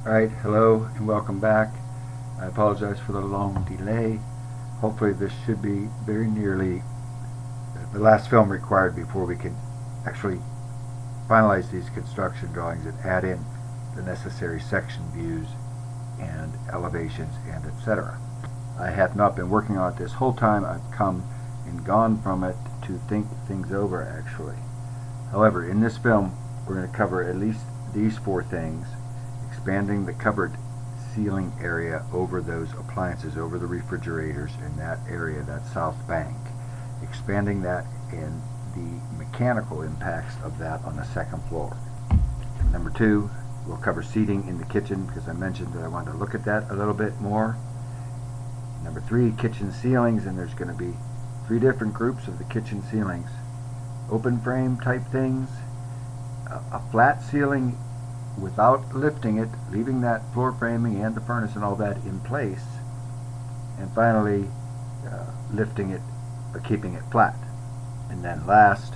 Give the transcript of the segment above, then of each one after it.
Alright, hello and welcome back. I apologize for the long delay. Hopefully this should be very nearly the last film required before we can actually finalize these construction drawings and add in the necessary section views and elevations and etc. I have not been working on it this whole time. I've come and gone from it to think things over actually. However, in this film we're going to cover at least these four things: expanding the cupboard ceiling area over those appliances, over the refrigerators in that area, that south bank, expanding that and the mechanical impacts of that on the second floor. Number two, we'll cover seating in the kitchen because I mentioned that I wanted to look at that a little bit more. Number three, kitchen ceilings, and there's going to be three different groups of the kitchen ceilings: open frame type things, a flat ceiling without lifting it, leaving that floor framing and the furnace and all that in place, and finally lifting it but keeping it flat. And then last,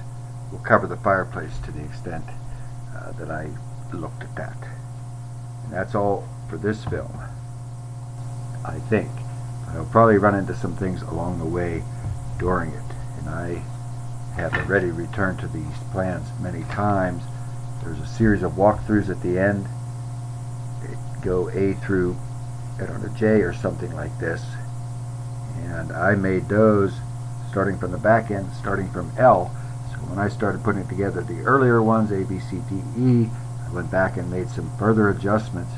we'll cover the fireplace to the extent that I looked at that. And that's all for this film, I think. I'll probably run into some things along the way during it, and I have already returned to these plans many times. There's a series of walkthroughs at the end. They go A through, I don't know, J or something like this. And I made those starting from the back end, starting from L. So when I started putting together the earlier ones, A, B, C, D, E, I went back and made some further adjustments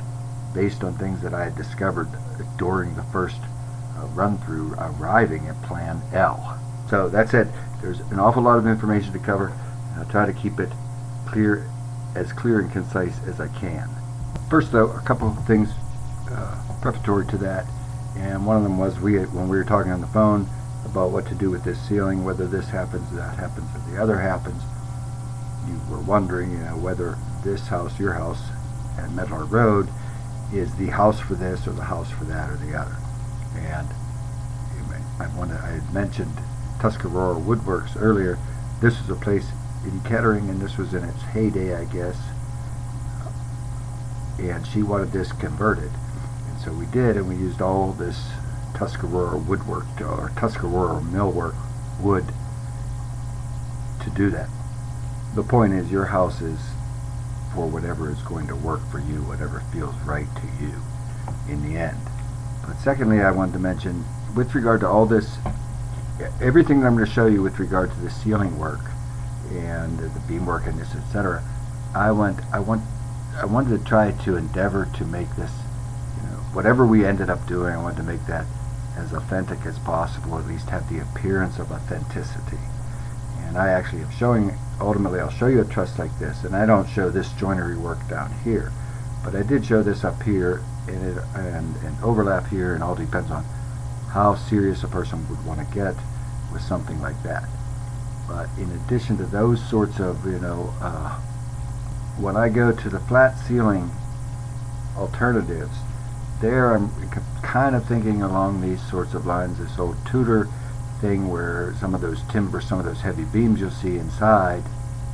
based on things that I had discovered during the first run through, arriving at Plan L. So that's it. There's an awful lot of information to cover, and I'll try to keep it as clear and concise as I can. First though, a couple of things preparatory to that, and one of them was when we were talking on the phone about what to do with this ceiling, whether this happens, that happens, or the other happens. You were wondering, whether this house, your house at Medlar Road, is the house for this or the house for that or the other. And I had mentioned Tuscarora Woodworks earlier. This was a place in Kettering, and this was in its heyday, I guess, and she wanted this converted, and so we did, and we used all this Tuscarora woodwork or Tuscarora millwork wood to do that. The point is, your house is for whatever is going to work for you, whatever feels right to you in the end. But secondly, I wanted to mention, with regard to all this, everything that I'm going to show you with regard to the ceiling work and the beam work and this, etc. I wanted to try to endeavor to make this, whatever we ended up doing, I wanted to make that as authentic as possible, at least have the appearance of authenticity. And I actually am showing, ultimately I'll show you a truss like this, and I don't show this joinery work down here, but I did show this up here and overlap here, and all depends on how serious a person would want to get with something like that. But in addition to those sorts of, when I go to the flat ceiling alternatives, there I'm kind of thinking along these sorts of lines, this old Tudor thing where some of those timber, some of those heavy beams you'll see inside,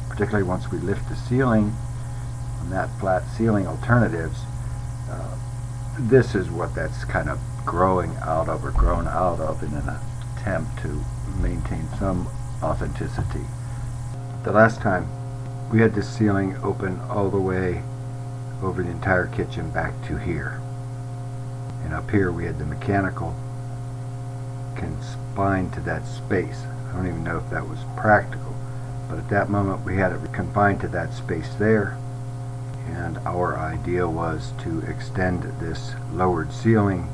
particularly once we lift the ceiling on that flat ceiling alternatives, this is what that's kind of growing out of or grown out of in an attempt to maintain some authenticity. The last time we had this ceiling open all the way over the entire kitchen back to here, and up here we had the mechanical confined to that space. I don't even know if that was practical, but at that moment we had it confined to that space there, and our idea was to extend this lowered ceiling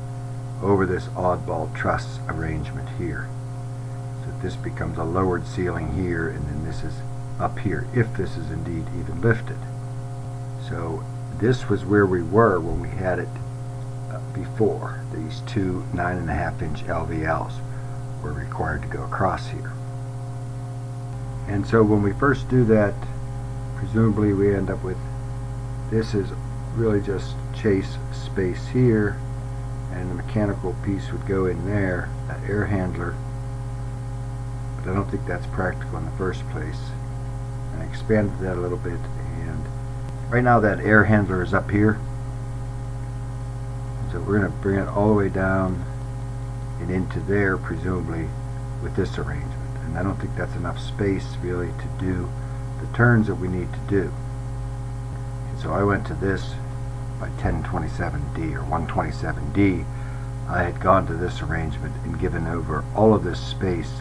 over this oddball truss arrangement here. So this becomes a lowered ceiling here, and then this is up here, if this is indeed even lifted. So this was where we were when we had it before. These two 9.5-inch LVLs were required to go across here. And so when we first do that, presumably we end up with, this is really just chase space here, and the mechanical piece would go in there, that air handler. But I don't think that's practical in the first place. And I expanded that a little bit, and right now that air handler is up here, So we're going to bring it all the way down and into there, presumably, with this arrangement. And I don't think that's enough space really to do the turns that we need to do. And so I went to this by 1027D or 127D. I had gone to this arrangement and given over all of this space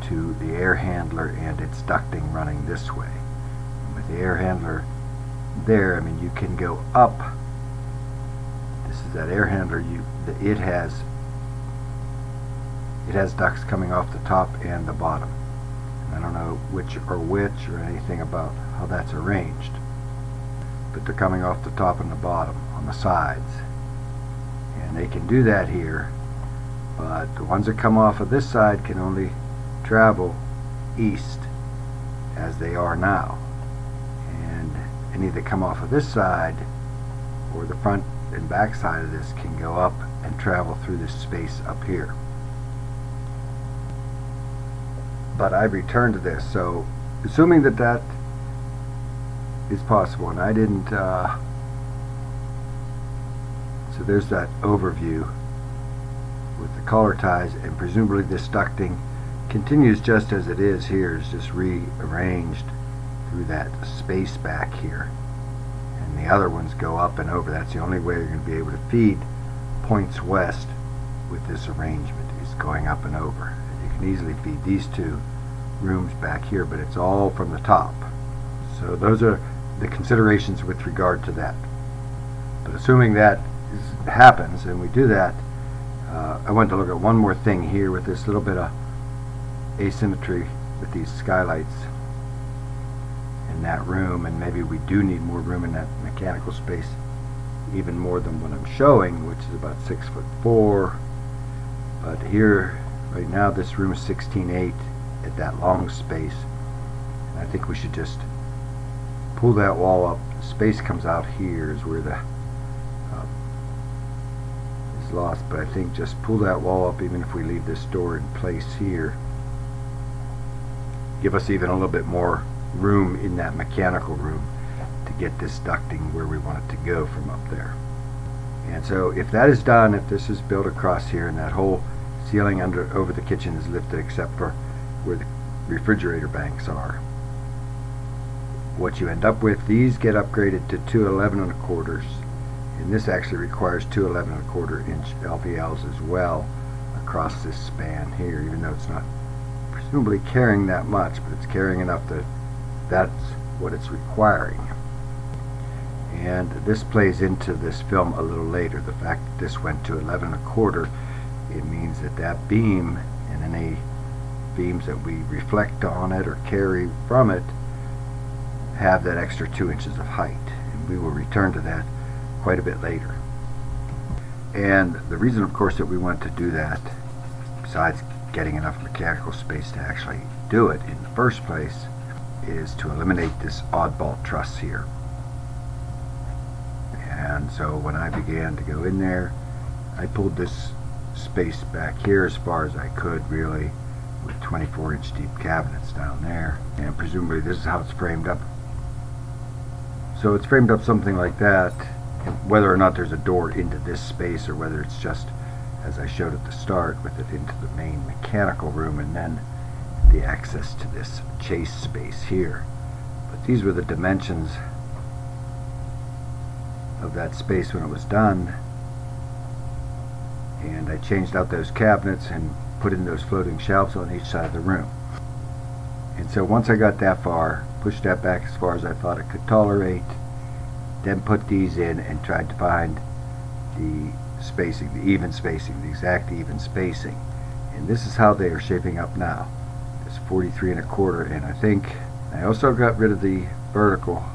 to the air handler and its ducting running this way. And with the air handler there, I mean, you can go up. This is that air handler. It has ducts coming off the top and the bottom. And I don't know which or anything about how that's arranged, but they're coming off the top and the bottom on the sides, and they can do that here, but the ones that come off of this side can only travel east as they are now, and any that come off of this side or the front and back side of this can go up and travel through this space up here. But I've returned to this, so assuming that that is possible, and I didn't so there's that overview with the collar ties, and presumably this ducting continues just as it is here. It's just rearranged through that space back here, and the other ones go up and over. That's the only way you're going to be able to feed points west with this arrangement, is going up and over. And you can easily feed these two rooms back here, but it's all from the top. So those are the considerations with regard to that. But assuming that happens and we do that, I want to look at one more thing here with this little bit of asymmetry with these skylights in that room, and maybe we do need more room in that mechanical space, even more than what I'm showing, which is about 6'4". But here right now this room is 16.8 at that long space, and I think we should just pull that wall up. The space comes out here is where the is lost, but I think just pull that wall up, even if we leave this door in place here, give us even a little bit more room in that mechanical room to get this ducting where we want it to go from up there. And so if that is done, if this is built across here and that whole ceiling over the kitchen is lifted except for where the refrigerator banks are, what you end up with, these get upgraded to 2 11¼ and this actually requires 2 11¼ inch LVLs as well across this span here, even though it's not presumably carrying that much, but it's carrying enough that that's what it's requiring. And this plays into this film a little later. The fact that this went to 11¼ it means that that beam and any beams that we reflect on it or carry from it have that extra 2 inches of height, and we will return to that quite a bit later. And the reason, of course, that we want to do that, besides getting enough mechanical space to actually do it in the first place, is to eliminate this oddball truss here. And so when I began to go in there, I pulled this space back here as far as I could, really, with 24-inch deep cabinets down there, and presumably this is how it's framed up. So it's framed up something like that, and whether or not there's a door into this space or whether it's just, as I showed at the start, with it into the main mechanical room and then the access to this chase space here. But these were the dimensions of that space when it was done, and I changed out those cabinets and put in those floating shelves on each side of the room. And so once I got that far, pushed that back as far as I thought it could tolerate, then put these in and tried to find the spacing, the even spacing, the exact even spacing. And this is how they are shaping up now. It's 43¼ and I think I also got rid of the vertical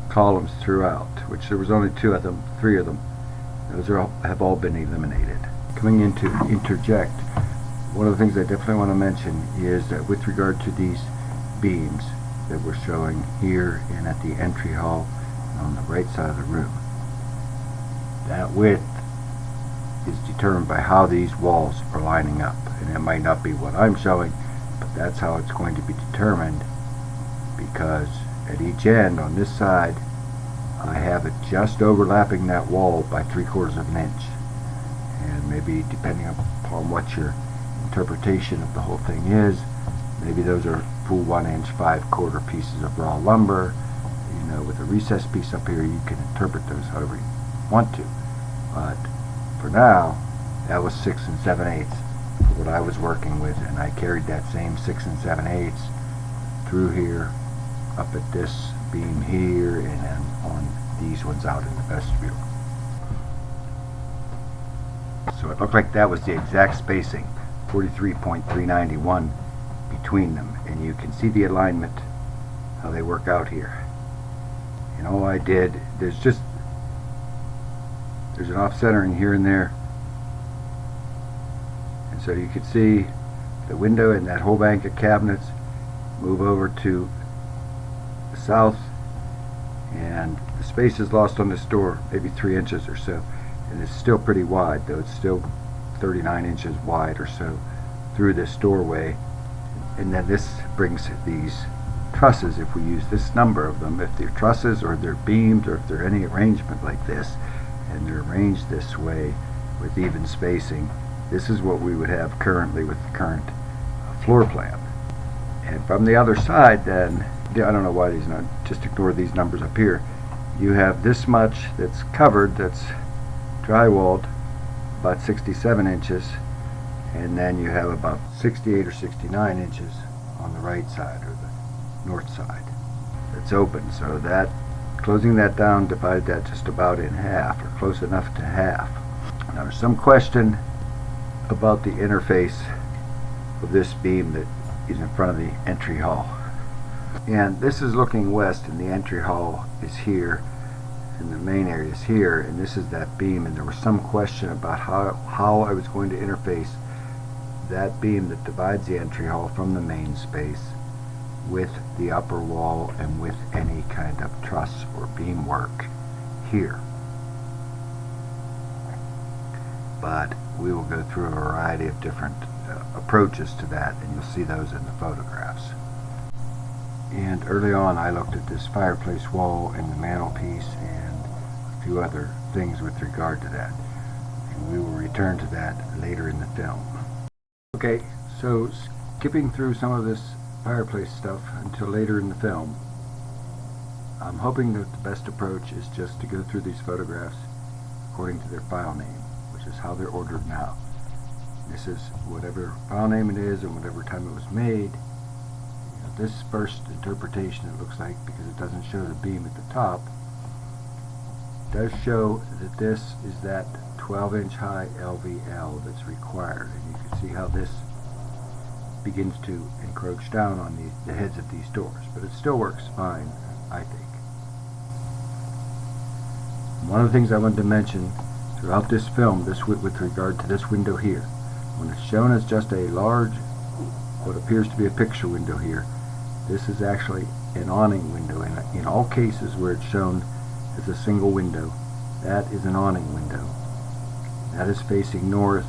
columns throughout, which there was only 2 of them, 3 of them. Those have all been eliminated. Coming in to interject, one of the things I definitely want to mention is that with regard to these beams that we're showing here and at the entry hall on the right side of the room, that width is determined by how these walls are lining up, and it might not be what I'm showing, but that's how it's going to be determined, because at each end on this side I have it just overlapping that wall by 3/4 of an inch. And maybe depending upon what your interpretation of the whole thing is, maybe those are full 1 inch 5/4 pieces of raw lumber. You know, with a recessed piece up here, you can interpret those however you want to. But for now, that was 6 7/8 for what I was working with, and I carried that same 6 7/8 through here, up at this beam here, and then on these ones out in the vestibule. So it looked like that was the exact spacing, 43.391 between them, and you can see the alignment, how they work out here. And all I did, there's an off-centering here and there, and so you can see the window and that whole bank of cabinets move over to the south, and the space is lost on this door, maybe 3 inches or so, and it's still pretty wide, though it's still 39 inches wide or so through this doorway. And then this brings these trusses, if we use this number of them, if they're trusses or they're beamed or if they're any arrangement like this, and they're arranged this way with even spacing, this is what we would have currently with the current floor plan. And from the other side then, I don't know why these not, just ignore these numbers up here, you have this much that's covered, that's drywalled, about 67 inches, and then you have about 68 or 69 inches on the right side, or the north side, that's open. So that, closing that down, divided that just about in half, or close enough to half. Now there's some question about the interface of this beam that is in front of the entry hall. And this is looking west, and the entry hall is here, and the main area is here, and this is that beam. And there was some question about how I was going to interface that beam that divides the entry hall from the main space with the upper wall and with any kind of truss or beam work here. But we will go through a variety of different approaches to that, and you'll see those in the photographs. And early on I looked at this fireplace wall and the mantelpiece and a few other things with regard to that, and we will return to that later in the film. Okay, so skipping through some of this fireplace stuff until later in the film, I'm hoping that the best approach is just to go through these photographs according to their file name, which is how they're ordered now. This is whatever file name it is and whatever time it was made. This first interpretation, it looks like, because it doesn't show the beam at the top, does show that this is that 12-inch high LVL that's required, and you can see how this begins to encroach down on the heads of these doors, but it still works fine, I think. One of the things I wanted to mention throughout this film, with regard to this window here, when it's shown as just a large, what appears to be a picture window here, this is actually an awning window. And in all cases where it's shown as a single window, that is an awning window. That is facing north,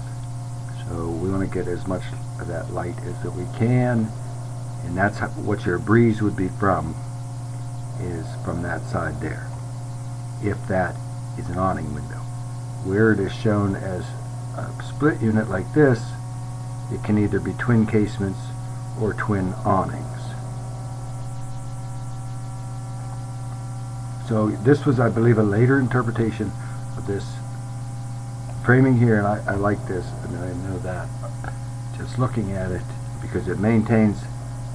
so we want to get as much of that light as that we can, and that's what your breeze would be from, is from that side there, if that is an awning window. Where it is shown as a split unit like this, it can either be twin casements or twin awnings. So this was, I believe, a later interpretation of this framing here, and I like this, and I know that just looking at it, because it maintains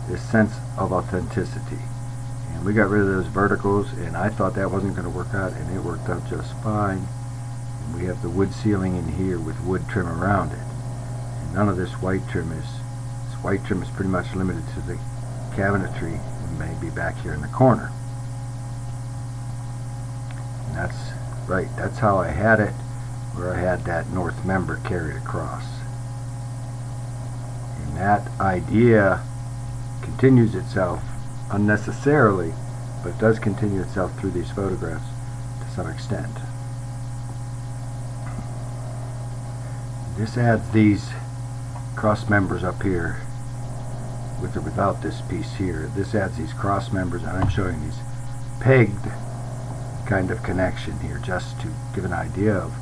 this sense of authenticity. And we got rid of those verticals, and I thought that wasn't going to work out, and it worked out just fine. And we have the wood ceiling in here with wood trim around it, and none of this white trim is. This white trim is pretty much limited to the cabinetry, and maybe back here in the corner. And that's right. That's how I had it, where I had that north member carried across. And that idea continues itself unnecessarily, but it does continue itself through these photographs to some extent. This adds these cross members up here, with or without this piece here. This adds these cross members, and I'm showing these pegged kind of connection here, just to give an idea of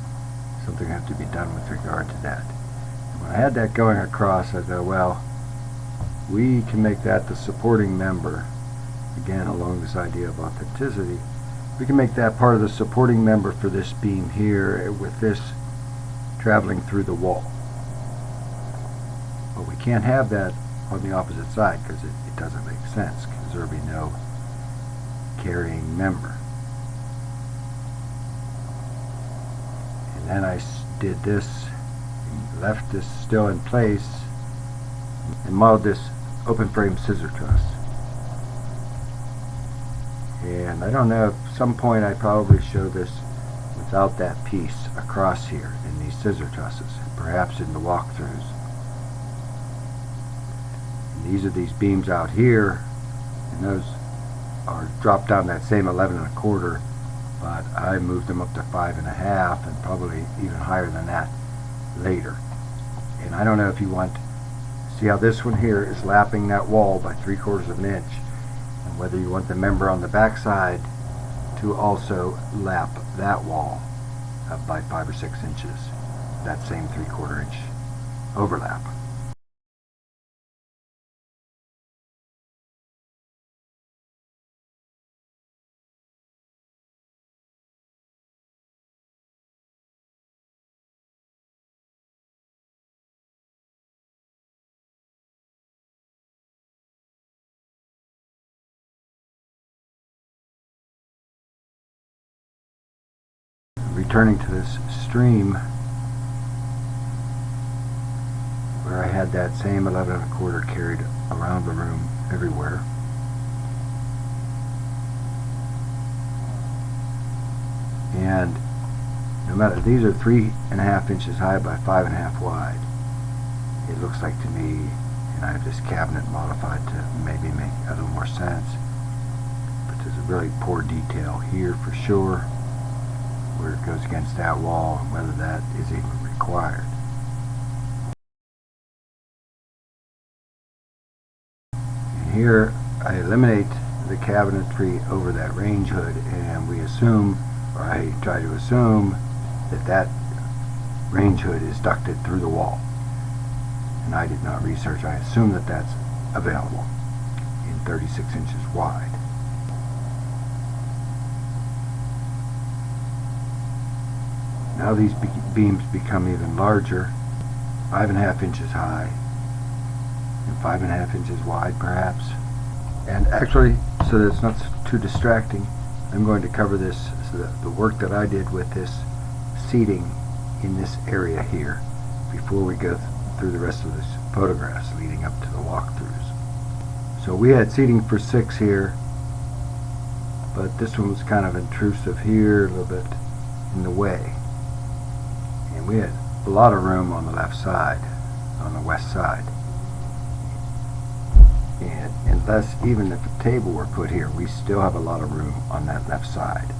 something that has to be done with regard to that. And when I had that going across, I thought, well, we can make that the supporting member, again along this idea of authenticity. We can make that part of the supporting member for this beam here, with this traveling through the wall. But we can't have that on the opposite side because it doesn't make sense, because there will be no carrying member. And then I did this, and left this still in place, and modeled this open frame scissor truss. And I don't know, at some point I probably show this without that piece across here in these scissor trusses, and perhaps in the walkthroughs. And these are these beams out here, and those are dropped down that same 11 1/4, but I moved them up to 5 1/2, and probably even higher than that later. And I don't know if you want to see how this one here is lapping that wall by 3/4 of an inch, and whether you want the member on the back side to also lap that wall by 5 or 6 inches, that same 3/4 inch overlap. Returning to this stream where I had that same 11 1/4 carried around the room everywhere. And no matter, these are 3 1/2 inches high by 5 1/2 wide. It looks like to me, and I have this cabinet modified to maybe make a little more sense, but there's a really poor detail here for sure, where it goes against that wall, and whether that is even required. And here I eliminate the cabinetry over that range hood, and we assume, or I try to assume, that that range hood is ducted through the wall. And I did not research. I assume that that's available in 36 inches wide. Now these beams become even larger, 5 1/2 inches high, and 5 1/2 inches wide perhaps. And actually, so that it's not too distracting, I'm going to cover this, so that the work that I did with this seating in this area here, before we go through the rest of this photographs leading up to the walkthroughs. So we had seating for 6 here, but this one was kind of intrusive here, a little bit in the way. And we had a lot of room on the left side, on the west side. And unless, even if a table were put here, we still have a lot of room on that left side.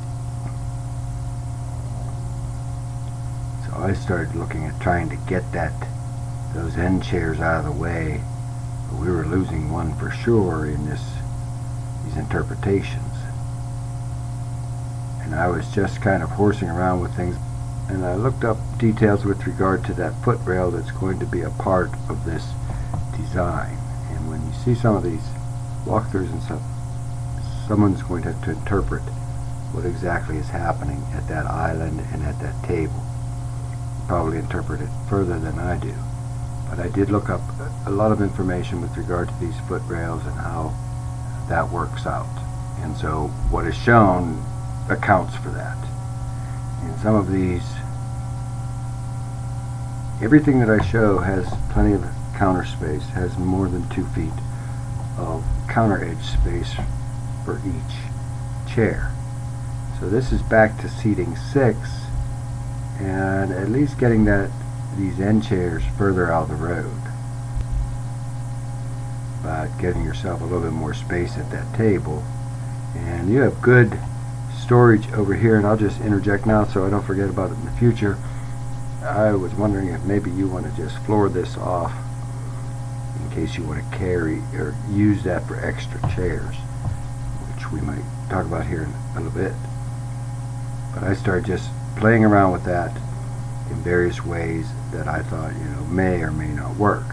So I started looking at trying to get those end chairs out of the way. But we were losing one for sure in these interpretations. And I was just kind of horsing around with things. And I looked up details with regard to that footrail that's going to be a part of this design. And when you see some of these walkthroughs and stuff, someone's going to have to interpret what exactly is happening at that island and at that table. Probably interpret it further than I do. But I did look up a lot of information with regard to these footrails and how that works out. And so what is shown accounts for that. In some of these, everything that I show has plenty of counter space, has more than 2 feet of counter edge space for each chair. So this is back to seating 6, and at least getting these end chairs further out of the road, but getting yourself a little bit more space at that table. And you have good storage over here, and I'll just interject now so I don't forget about it in the future. I was wondering if maybe you want to just floor this off in case you want to carry or use that for extra chairs, which we might talk about here in a little bit. But I started just playing around with that in various ways that I thought, may or may not work.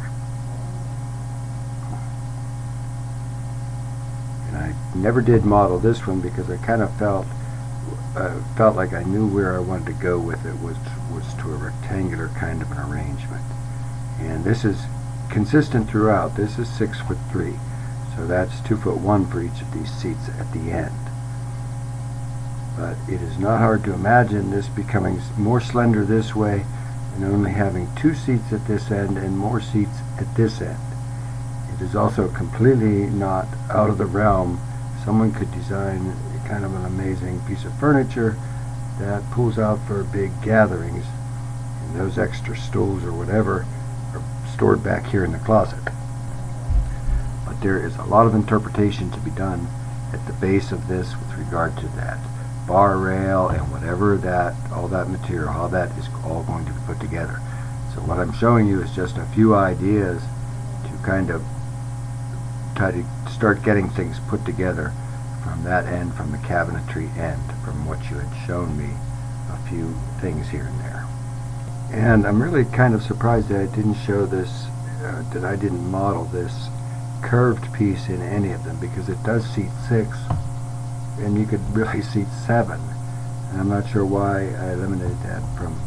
And I never did model this one because I kind of felt like I knew where I wanted to go with it was to a rectangular kind of an arrangement. And this is consistent throughout. This is 6'3", so that's 2'1" for each of these seats at the end. But it is not hard to imagine this becoming more slender this way and only having 2 seats at this end and more seats at this end. It is also completely not out of the realm. Someone could design kind of an amazing piece of furniture that pulls out for big gatherings, and those extra stools or whatever are stored back here in the closet. But there is a lot of interpretation to be done at the base of this with regard to that bar rail and whatever all that material, how that is all going to be put together. So what I'm showing you is just a few ideas to kind of try to start getting things put together from that end, from the cabinetry end, from what you had shown me, a few things here and there. And I'm really kind of surprised that I didn't show this, that I didn't model this curved piece in any of them, because it does seat 6 and you could really seat 7, and I'm not sure why I eliminated that from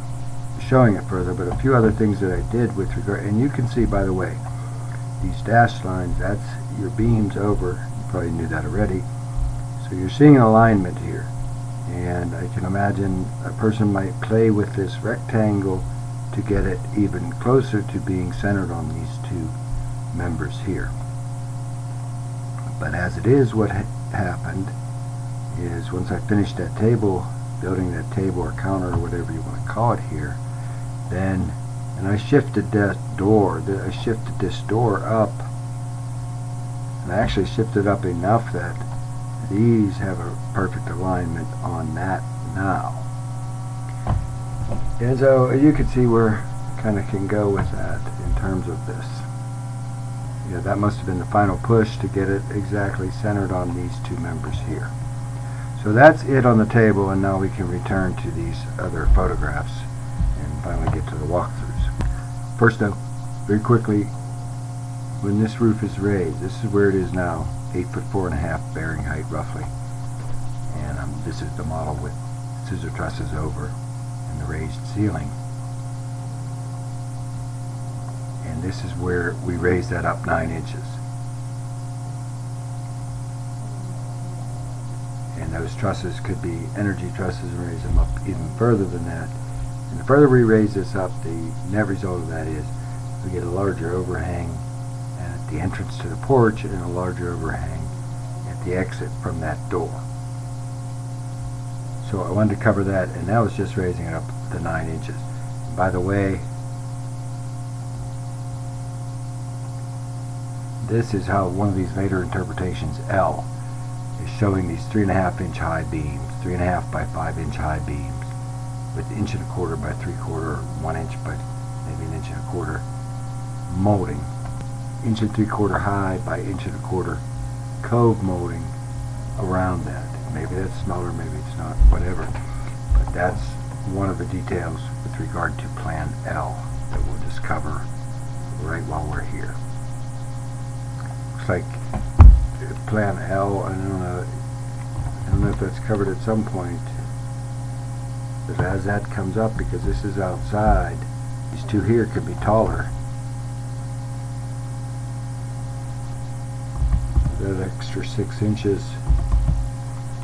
showing it further. But a few other things that I did with regard, and you can see, by the way, these dashed lines, that's your beams over. You probably knew that already. So you're seeing an alignment here, and I can imagine a person might play with this rectangle to get it even closer to being centered on these 2 members here. But as it is, what happened is once I finished that table, building that table or counter or whatever you want to call it here, then, and I shifted that door, I shifted this door up, and I actually shifted up enough that these have a perfect alignment on that now. And so you can see where I kind of can go with that in terms of this. That must have been the final push to get it exactly centered on these 2 members here. So that's it on the table, and now we can return to these other photographs and finally get to the walkthroughs. First though, very quickly, when this roof is raised, this is where it is now, 8'4.5" bearing height roughly, and this is the model with scissor trusses over and the raised ceiling. And this is where we raise that up 9 inches. And those trusses could be energy trusses and raise them up even further than that. And the further we raise this up, the net result of that is we get a larger overhang at the entrance to the porch and a larger overhang at the exit from that door. So I wanted to cover that, and that was just raising it up to 9 inches. And by the way, this is how one of these later interpretations, L, is showing these 3.5 inch high beams, 3.5 by 5 inch high beams, with 1 1/4 by 3/4, or 1 inch by maybe 1 1/4 molding, 1 3/4 high by 1 1/4 cove molding around that. Maybe that's smaller, maybe it's not, whatever. But that's one of the details with regard to Plan L that we'll just cover right while we're here. Looks like Plan L, I don't know if that's covered at some point, but as that comes up, because this is outside, these 2 here could be taller. That extra 6 inches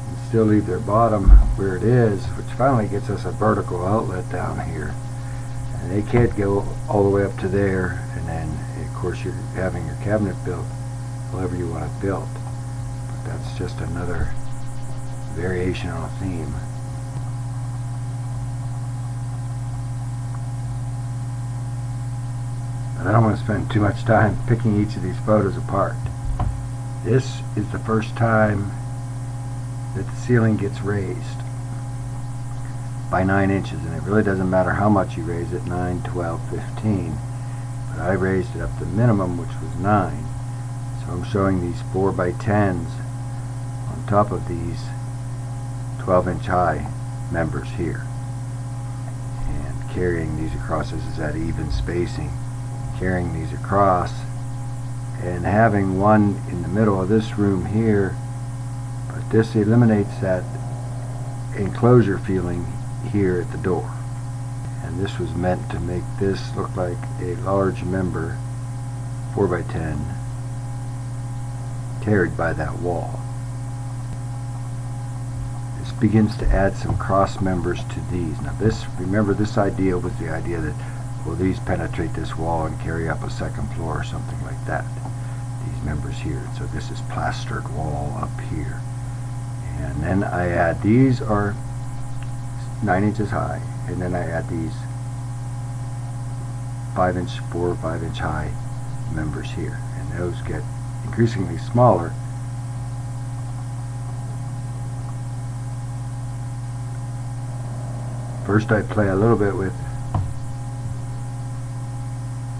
and still leave their bottom where it is, which finally gets us a vertical outlet down here. And they can't go all the way up to there, and then of course you're having your cabinet built however you want it built. But that's just another variation on a theme. But I don't want to spend too much time picking each of these photos apart. This is the first time that the ceiling gets raised by 9 inches, and it really doesn't matter how much you raise it, 9, 12, 15, but I raised it up to the minimum, which was 9. So I'm showing these 4 by 10s on top of these 12 inch high members here. And carrying these across, this is at even spacing, carrying these across and having one in the middle of this room here, but this eliminates that enclosure feeling here at the door. And this was meant to make this look like a large member, 4x10, carried by that wall. This begins to add some cross members to these. Now this, remember, this idea was the idea that, well, these penetrate this wall and carry up a second floor or something like that. These members here. So this is plastered wall up here. And then I add, these are 9 inches high, and then I add these 4 or 5 inch high members here, and those get increasingly smaller. First I play a little bit with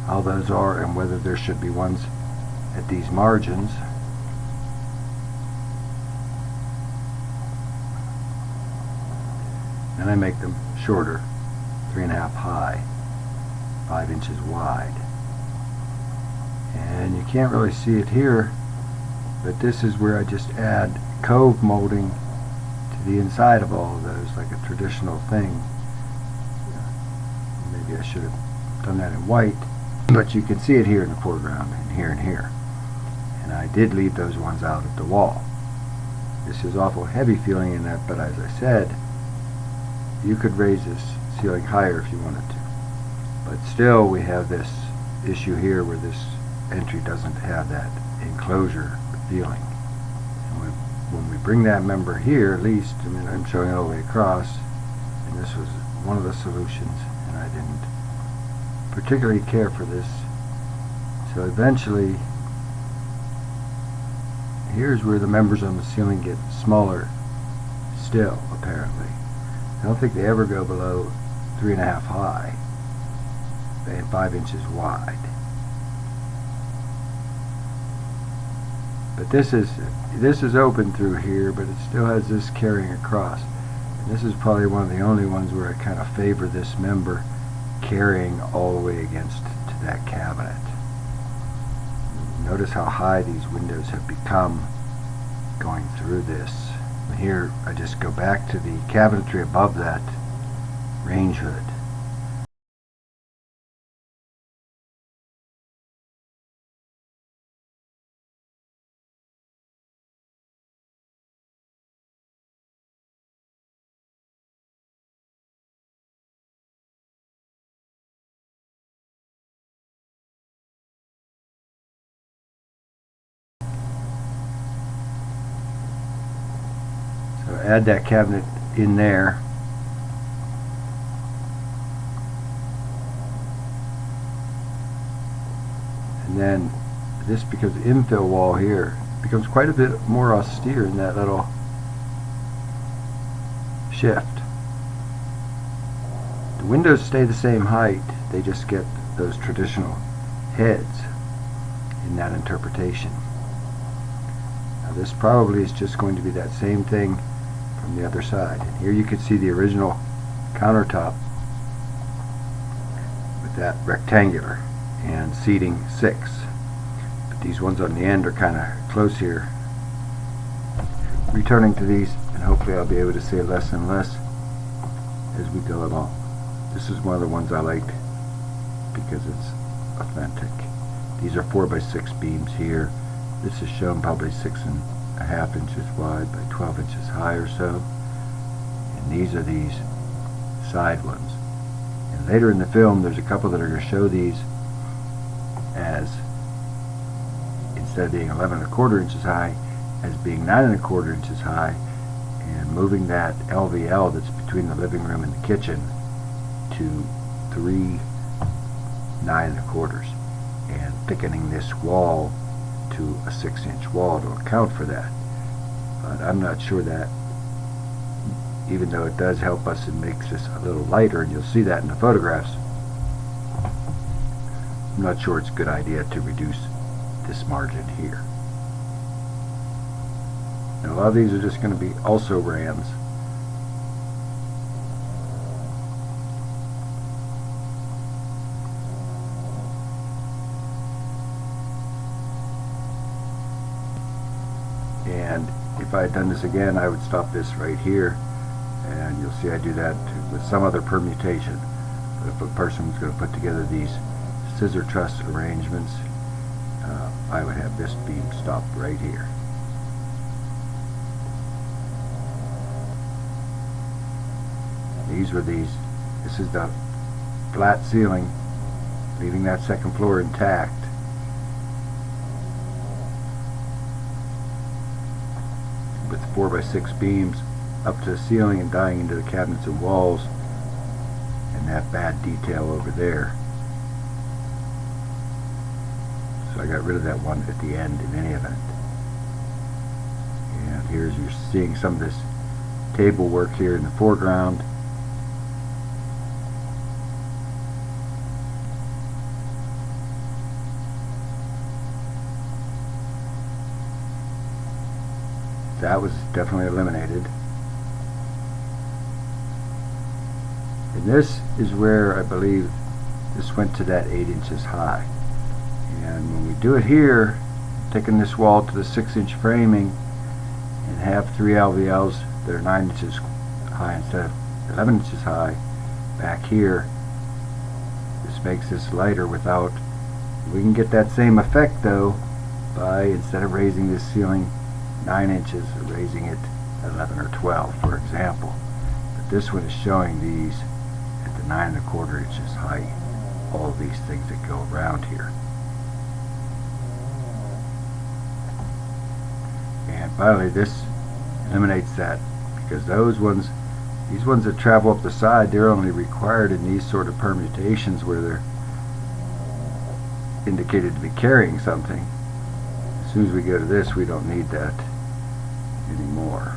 how those are and whether there should be ones at these margins. And I make them shorter, 3.5 high, 5 inches wide. And you can't really see it here, but this is where I just add cove molding to the inside of all of those, like a traditional thing. Maybe I should have done that in white, but you can see it here in the foreground and here and here. And I did leave those ones out at the wall. This is awful heavy feeling in that, but as I said, you could raise this ceiling higher if you wanted to. But still we have this issue here where this entry doesn't have that enclosure feeling. And when we bring that member here, at least, I mean, I'm showing it all the way across, and this was one of the solutions, and I didn't particularly care for this. So eventually, here's where the members on the ceiling get smaller still, apparently. I don't think they ever go below 3.5 high and 5 inches wide. But this is open through here, but it still has this carrying across. And this is probably one of the only ones where I kind of favor this member carrying all the way against to that cabinet. Notice how high these windows have become going through this. And here I just go back to the cabinetry above that range hood. So add that cabinet in there. And then this, because the infill wall here becomes quite a bit more austere in that little shift. The windows stay the same height, they just get those traditional heads in that interpretation. Now this probably is just going to be that same thing from the other side. And here you can see the original countertop with that rectangular and seating 6. But these ones on the end are kind of close here. Returning to these, and hopefully I'll be able to say less and less as we go along. This is one of the ones I liked because it's authentic. These are 4x6 beams here. This is shown probably 6.5 inches wide by 12 inches high or so. And these are these side ones. And later in the film there's a couple that are going to show these as, instead of being 11.25 inches high, as being 9.25 inches high, and moving that LVL that's between the living room and the kitchen to 3 9.25, and thickening this wall to a 6-inch wall to account for that. But I'm not sure that, even though it does help us and makes this a little lighter, and you'll see that in the photographs, I'm not sure it's a good idea to reduce this margin here. And a lot of these are just going to be also rams. And if I had done this again, I would stop this right here, and you'll see I do that with some other permutation. But if a person was going to put together these scissor truss arrangements, I would have this beam stopped right here. This is the flat ceiling, leaving that second floor intact. With 4x6 beams up to the ceiling and dying into the cabinets and walls, and that bad detail over there. So I got rid of that one at the end in any event. And here's, you're seeing some of this table work here in the foreground. That was definitely eliminated. And this is where I believe this went to that 8 inches high. And when we do it here, taking this wall to the 6-inch framing and have 3 LVLs that are 9 inches high instead of 11 inches high back here, this makes this lighter without, we can get that same effect though by, instead of raising this ceiling 9 inches, or raising it 11 or 12 for example. But this one is showing these at the 9 1/4 inches height, all of these things that go around here. And finally this eliminates that, because those ones, these ones that travel up the side, they're only required in these sort of permutations where they're indicated to be carrying something. As soon as we go to this, we don't need that anymore.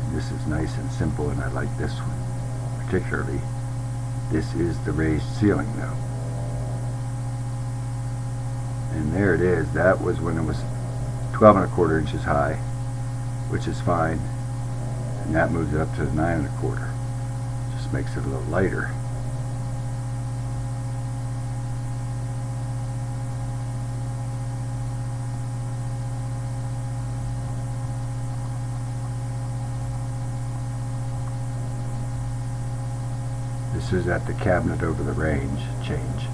And this is nice and simple, and I like this one particularly. This is the raised ceiling though. And there it is. That was when it was 12 1/4 inches high, which is fine. And that moves it up to 9 1/4. Just makes it a little lighter. This is at the cabinet over the range change.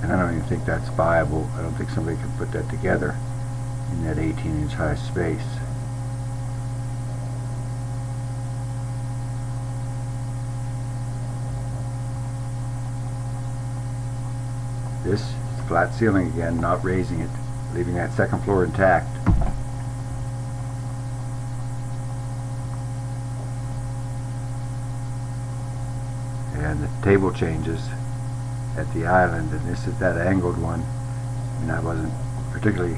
And I don't even think that's viable. I don't think somebody can put that together in that 18-inch high space. This is flat ceiling again, not raising it, leaving that second floor intact. And the table changes at the island, and this is that angled one, and I wasn't particularly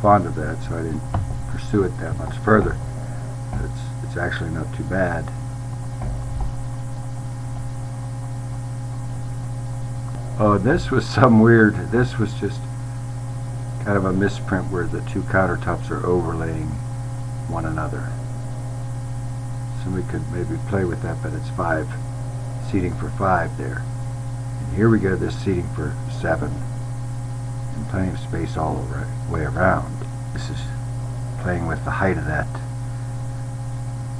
fond of that, so I didn't pursue it that much further. It's actually not too bad. Oh, this was some weird, this was just kind of a misprint where the two countertops are overlaying one another. Somebody could maybe play with that, but it's 5 seating for 5 there. And here we go, this seating for 7, and plenty of space all the way around. This is playing with the height of that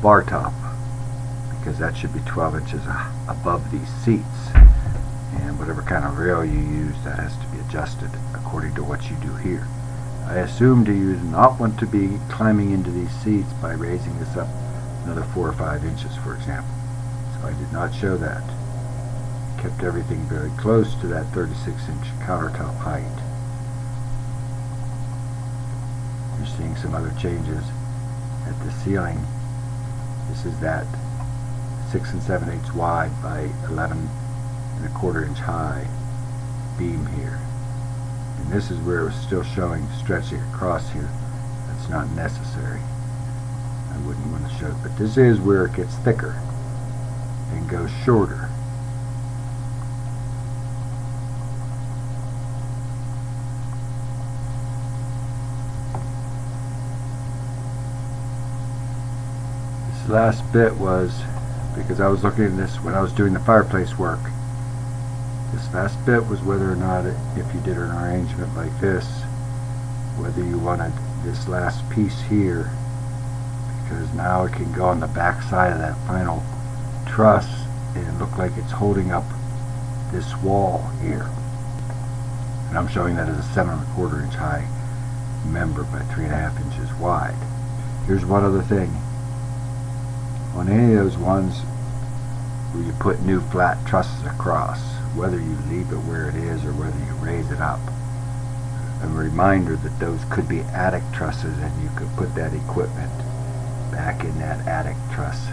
bar top, because that should be 12 inches above these seats. And whatever kind of rail you use, that has to be adjusted according to what you do here. I assumed you do not want to be climbing into these seats by raising this up another 4 or 5 inches, for example. So I did not show that. Kept everything very close to that 36-inch countertop height. You're seeing some other changes at the ceiling. This is that 6 7/8 wide by 11 1/4 inch high beam here. And this is where it was still showing stretching across here. That's not necessary. I wouldn't want to show it, but this is where it gets thicker and goes shorter. This last bit was because I was looking at this when I was doing the fireplace work, This last bit was whether or not, if you did an arrangement like this, whether you wanted this last piece here, because now it can go on the back side of that final truss and look like it's holding up this wall here. And I'm showing that as a 7 1/4 inch high member by 3.5 inches wide. Here's one other thing. On any of those ones where you put new flat trusses across, whether you leave it where it is or whether you raise it up, a reminder that those could be attic trusses, and you could put that equipment back in that attic truss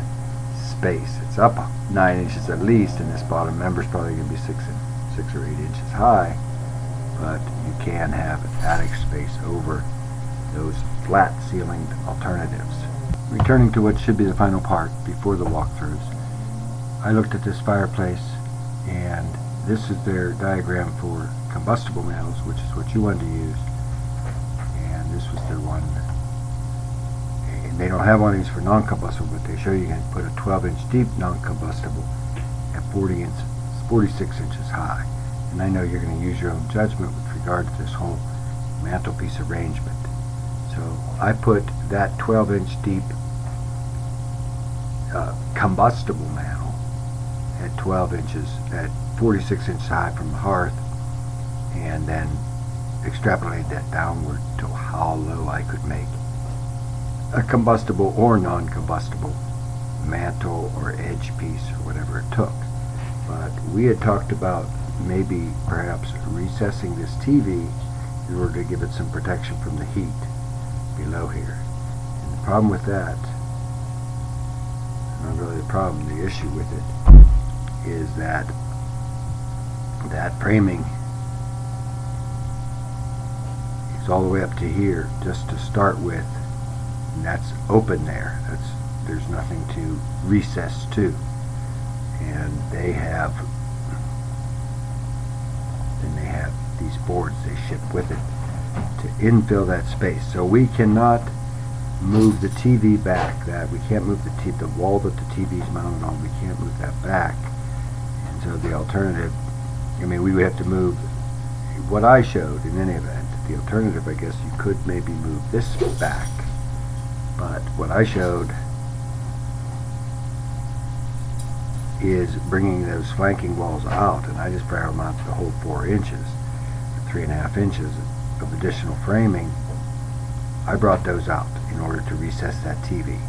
space. It's up 9 inches at least, and this bottom member is probably going to be 6 or 8 inches high, but you can have attic space over those flat ceilinged alternatives. Returning to what should be the final part before the walkthroughs, I looked at this fireplace, and this is their diagram for combustible mantles, which is what you wanted to use, and this was their one. And they don't have one of these for non-combustible, but they show you can put a 12-inch deep non-combustible at 46 inches high. And I know you're going to use your own judgment with regard to this whole mantelpiece arrangement. So I put that 12-inch deep combustible mantle at 12 inches, at 46 inches high from the hearth, and then extrapolate that downward to how low I could make a combustible or non-combustible mantle or edge piece or whatever it took. But we had talked about maybe perhaps recessing this TV in order to give it some protection from the heat below here. And the problem with that, not really the problem, the issue with it, is that that framing is all the way up to here just to start with, and that's open there. There's nothing to recess to, and they have these boards they ship with it to infill that space. So we cannot move the TV back. That we can't move the wall that the TV is mounted on. We can't move that back. And so the alternative, I mean, we would have to move what I showed in any event. The alternative, I guess, you could maybe move this back, but what I showed is bringing those flanking walls out, and I just barrel mounted the whole 4 inches, 3.5 inches of additional framing. I brought those out in order to recess that TV,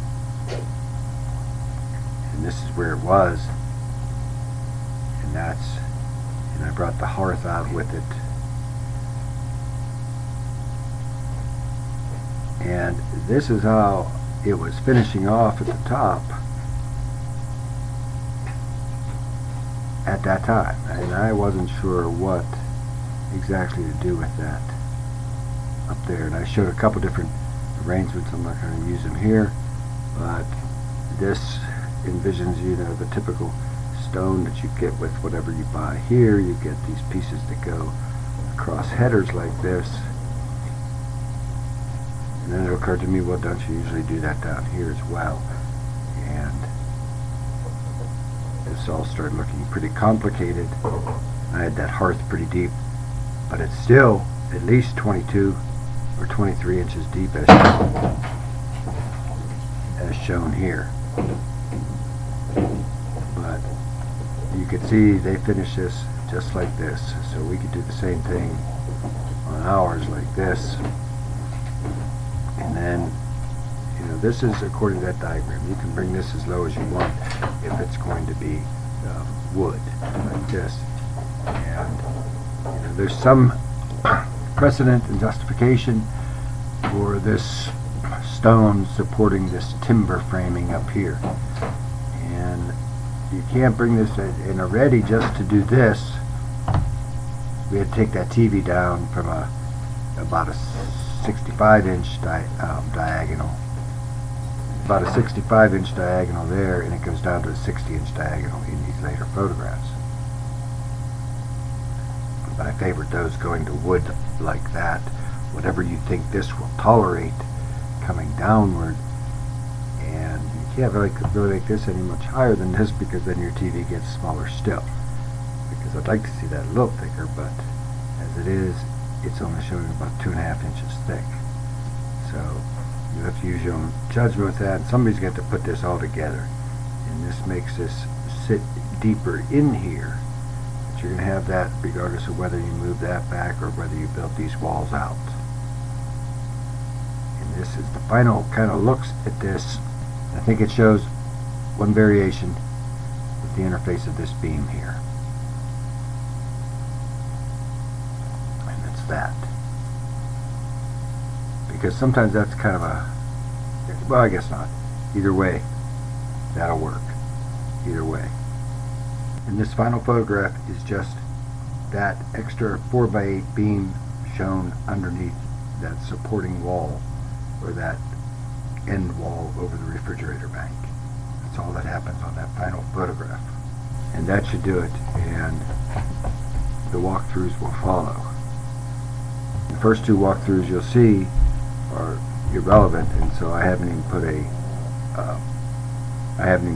and this is where it was, and I brought the hearth out with it, and this is how it was finishing off at the top at that time, and I wasn't sure what exactly to do with that up there. And I showed a couple different arrangements. I'm not going to use them here, but this envisions, you know, the typical stone that you get with whatever you buy here. You get these pieces that go across headers like this, and then it occurred to me, well, don't you usually do that down here as well? And this all started looking pretty complicated. I had that hearth pretty deep, but it's still at least 22 or 23 inches deep as shown here. But you could see they finished this just like this, so we could do the same thing on ours like this. And then, you know, this is according to that diagram. You can bring this as low as you want if it's going to be wood like this. And you know, there's some precedent and justification for this stone supporting this timber framing up here. And you can't bring this in already just to do this. We had to take that TV down from about a 65-inch diagonal. About a 65-inch diagonal there, and it goes down to a 60-inch diagonal in these later photographs. But I favored those going to wood like that. Whatever you think this will tolerate coming downward, and you can't really make this any much higher than this, because then your TV gets smaller still. because I'd like to see that a little thicker, but as it is, it's only showing about 2.5 inches thick. So you have to use your own judgment with that, and somebody's got to put this all together. And this makes this sit deeper in here. But you're going to have that regardless of whether you move that back or whether you build these walls out. And this is the final kind of looks at this. I think it shows one variation with the interface of this beam here. And it's that. Because sometimes that's kind of a, well, I guess not. Either way, that'll work. Either way. And this final photograph is just that extra 4x8 beam shown underneath that supporting wall, or that end wall over the refrigerator bank. That's all that happens on that final photograph. And that should do it, and the walkthroughs will follow. The first two walkthroughs you'll see are irrelevant, and so I haven't even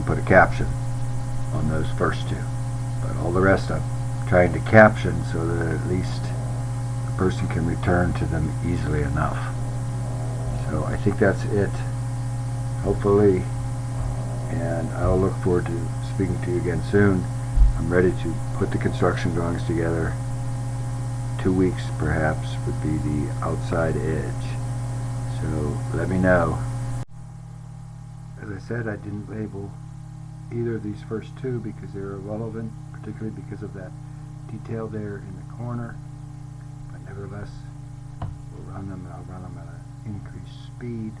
put a caption on those first two. But all the rest I'm trying to caption so that at least a person can return to them easily enough. So I think that's it, hopefully, and I'll look forward to speaking to you again soon. I'm ready to put the construction drawings together. 2 weeks perhaps would be the outside edge. So let me know. As I said, I didn't label either of these first two because they're irrelevant, particularly because of that detail there in the corner. But nevertheless, we'll run them, and I'll run them at an increased speed.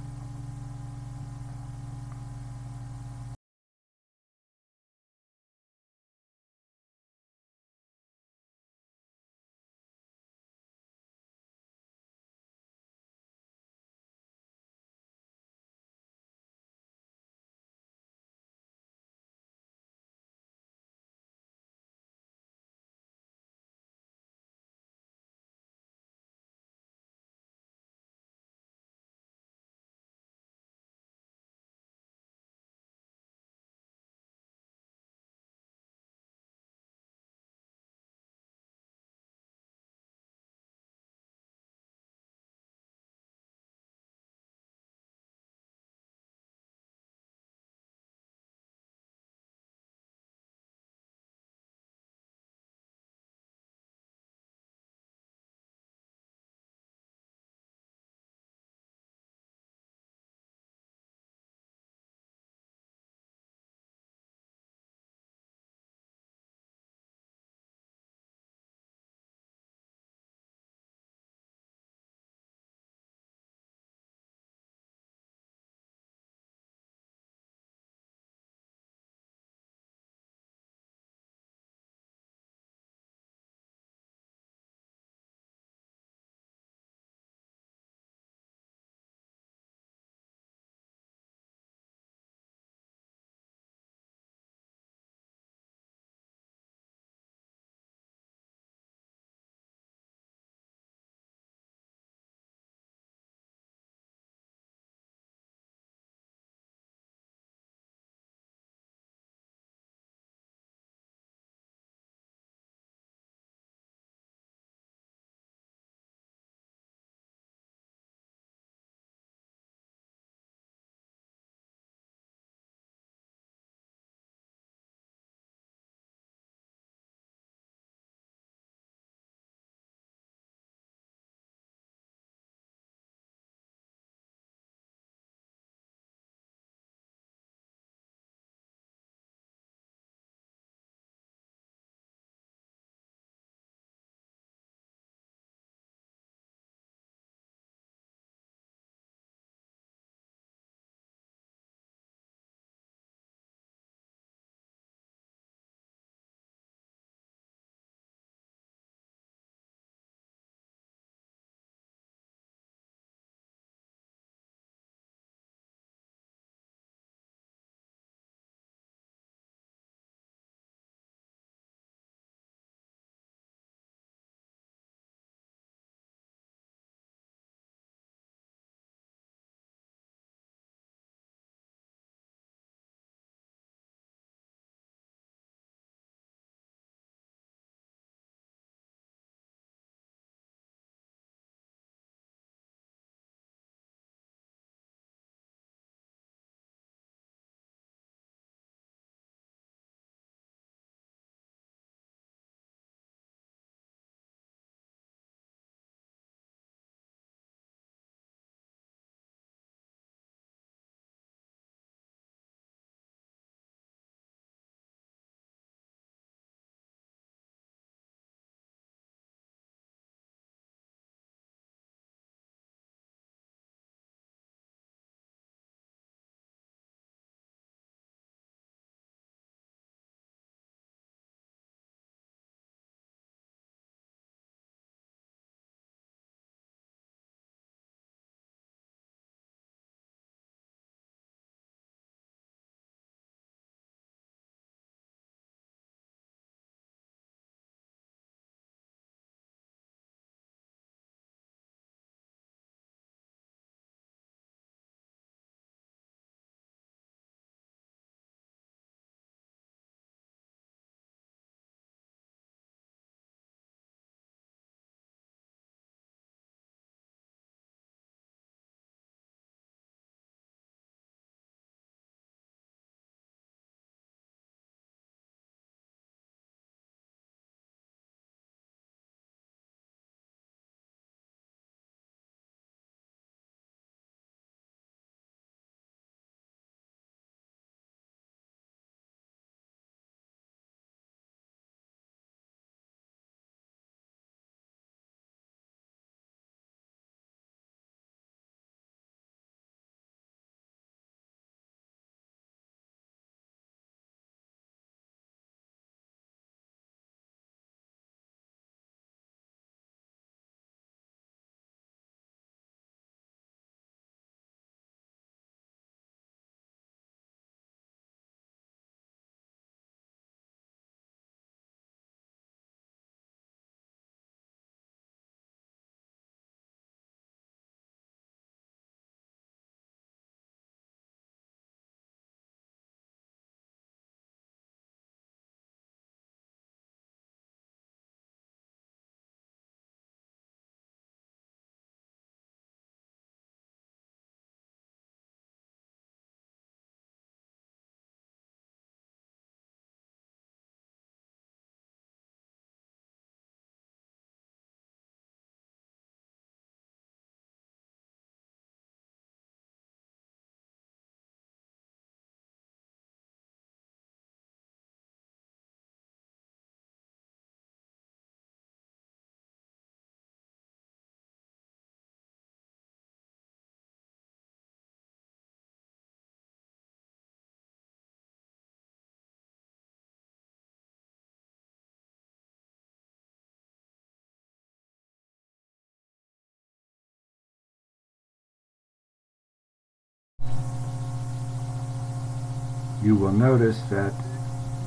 You will notice that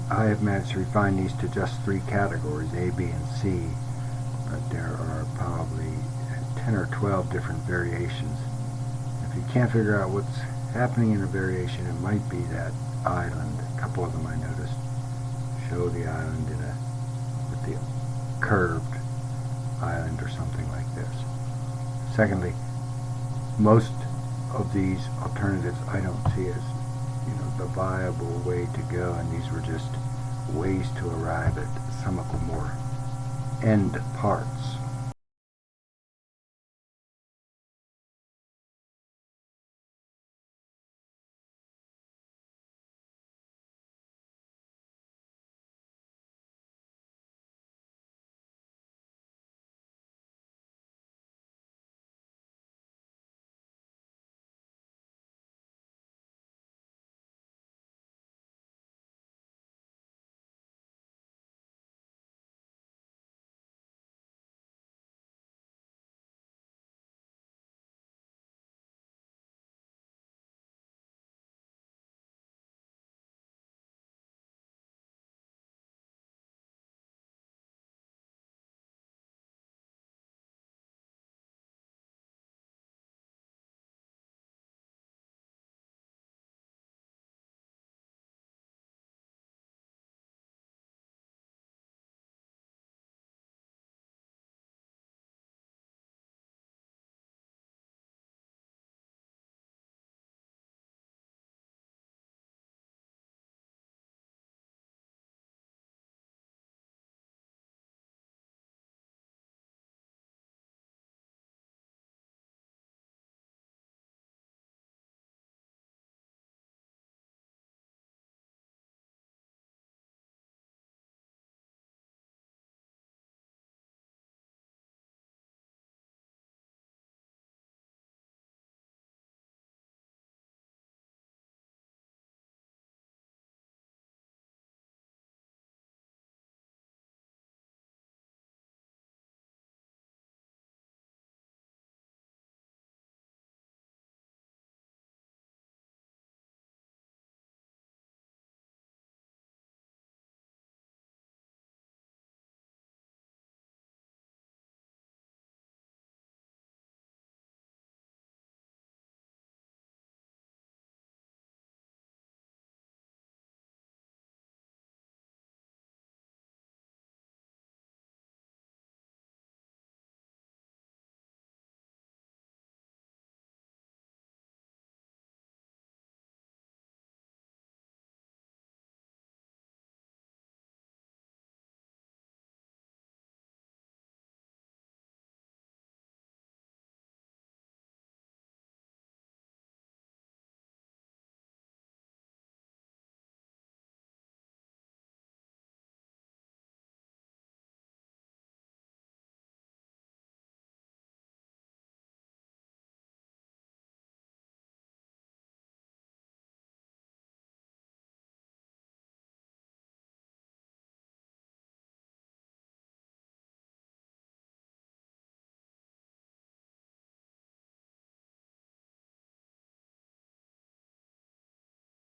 I have managed to refine these to just 3 categories, A, B, and C, but there are probably 10 or 12 different variations. If you can't figure out what's happening in a variation, it might be that island. A couple of them I noticed show the island with the curved island or something like this. Secondly, most of these alternatives I don't see as the viable way to go, and these were just ways to arrive at some of the more end parts.